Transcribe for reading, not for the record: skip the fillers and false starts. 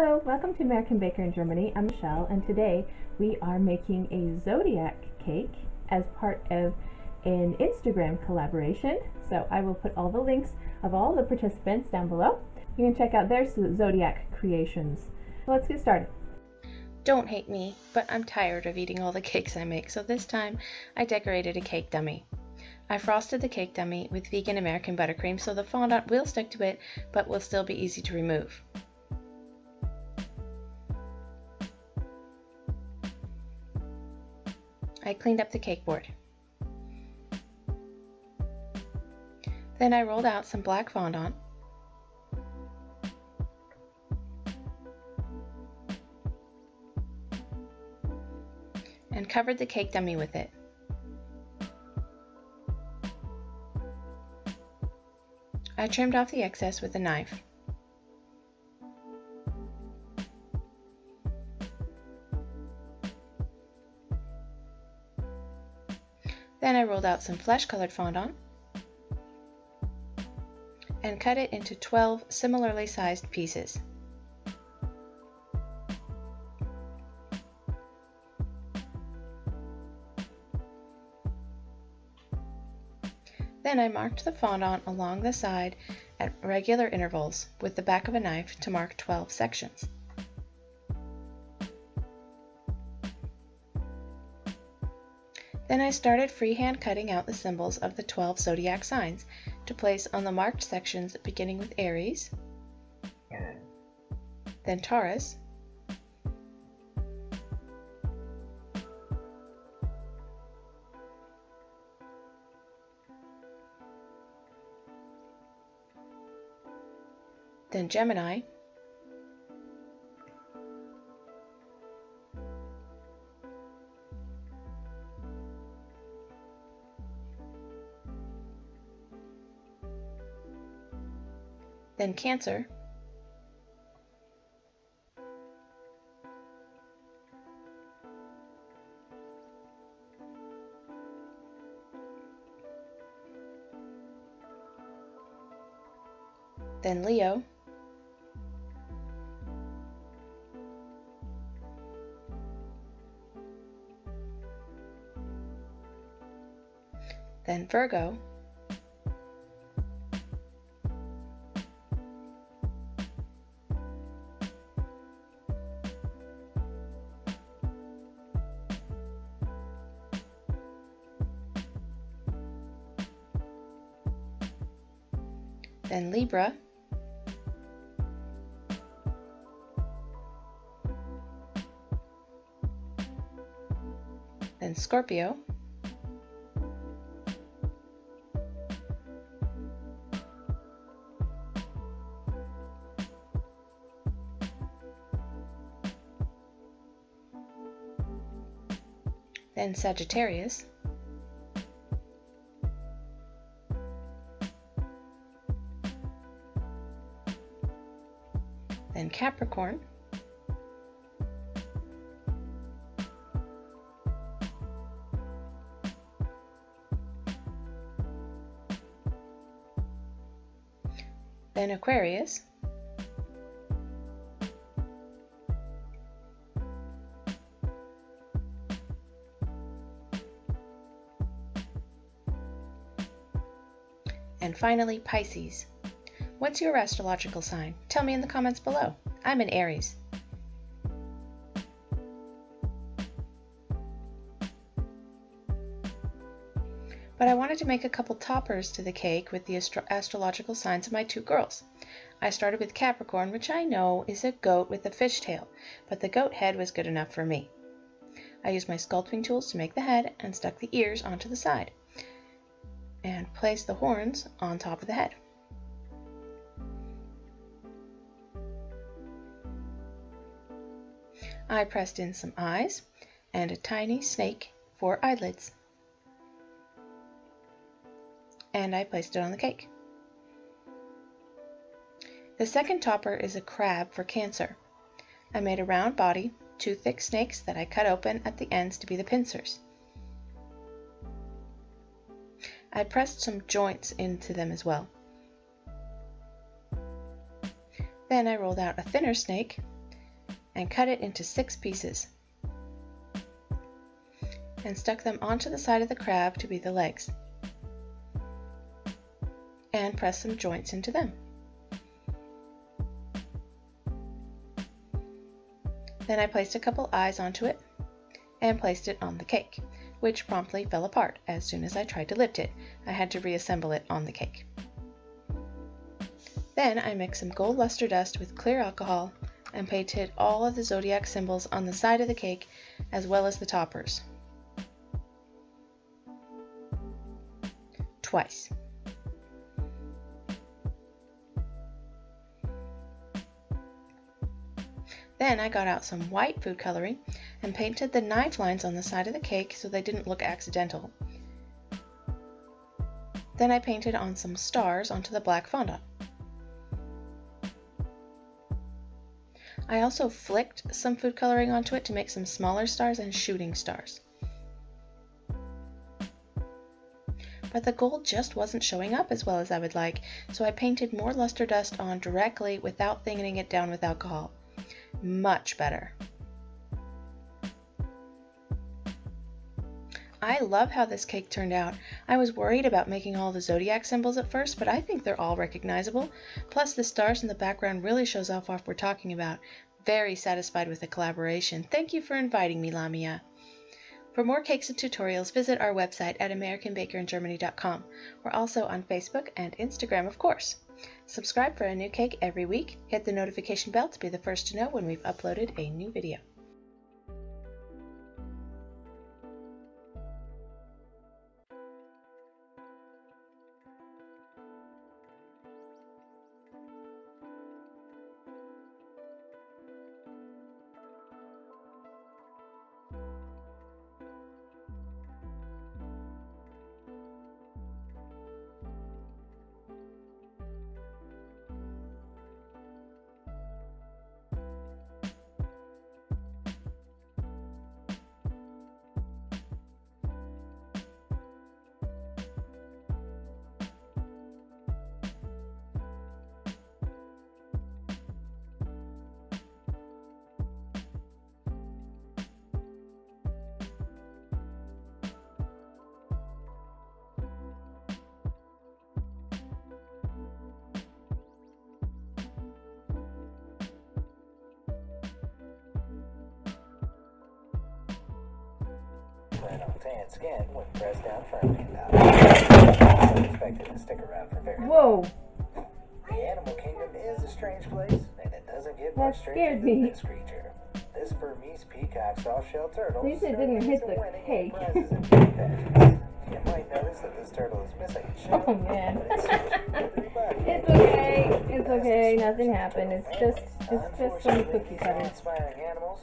Hello, welcome to American Baker in Germany. I'm Michelle, and today we are making a Zodiac cake as part of an Instagram collaboration. So I will put all the links of all the participants down below. You can check out their Zodiac creations. So let's get started. Don't hate me, but I'm tired of eating all the cakes I make, so this time I decorated a cake dummy. I frosted the cake dummy with vegan American buttercream so the fondant will stick to it, but will still be easy to remove. I cleaned up the cake board. Then I rolled out some black fondant and covered the cake dummy with it. I trimmed off the excess with a knife. Then I rolled out some flesh-colored fondant and cut it into 12 similarly sized pieces. Then I marked the fondant along the side at regular intervals with the back of a knife to mark 12 sections. Then I started freehand cutting out the symbols of the 12 zodiac signs to place on the marked sections beginning with Aries, then Taurus, then Gemini, then Cancer, then Leo, then Virgo, then Libra, then Scorpio, then Sagittarius, then Capricorn, then Aquarius, and finally Pisces. What's your astrological sign? Tell me in the comments below. I'm an Aries. But I wanted to make a couple toppers to the cake with the astrological signs of my two girls. I started with Capricorn, which I know is a goat with a fishtail, but the goat head was good enough for me. I used my sculpting tools to make the head and stuck the ears onto the side and placed the horns on top of the head. I pressed in some eyes and a tiny snake for eyelids, and I placed it on the cake. The second topper is a crab for Cancer. I made a round body, two thick snakes that I cut open at the ends to be the pincers. I pressed some joints into them as well. Then I rolled out a thinner snake and cut it into 6 pieces and stuck them onto the side of the crab to be the legs, and pressed some joints into them. Then I placed a couple eyes onto it and placed it on the cake, which promptly fell apart as soon as I tried to lift it. I had to reassemble it on the cake. Then I mixed some gold luster dust with clear alcohol and painted all of the zodiac symbols on the side of the cake as well as the toppers. Twice. Then I got out some white food coloring and painted the knife lines on the side of the cake so they didn't look accidental. Then I painted on some stars onto the black fondant. I also flicked some food coloring onto it to make some smaller stars and shooting stars. But the gold just wasn't showing up as well as I would like, so I painted more luster dust on directly without thinning it down with alcohol. Much better. I love how this cake turned out. I was worried about making all the zodiac symbols at first, but I think they're all recognizable. Plus the stars in the background really shows off what we're talking about. Very satisfied with the collaboration. Thank you for inviting me, Lamia. For more cakes and tutorials, visit our website at AmericanBakerInGermany.com. We're also on Facebook and Instagram, of course. Subscribe for a new cake every week. Hit the notification bell to be the first to know when we've uploaded a new video. Plan on tan skin when pressed down firmly enough. I don't expect it to stick around for very long. Whoa! The animal kingdom is a strange place, and it doesn't get much That stranger scared me. than this creature. This Burmese peacock soft-shell turtle. At least it didn't hit the cake. You might notice that this turtle is missing its shell. Oh man. But it's still body. It's okay. It's okay. Nothing happened. It's just some Unfortunately, cookie these cutters. awe-inspiring animals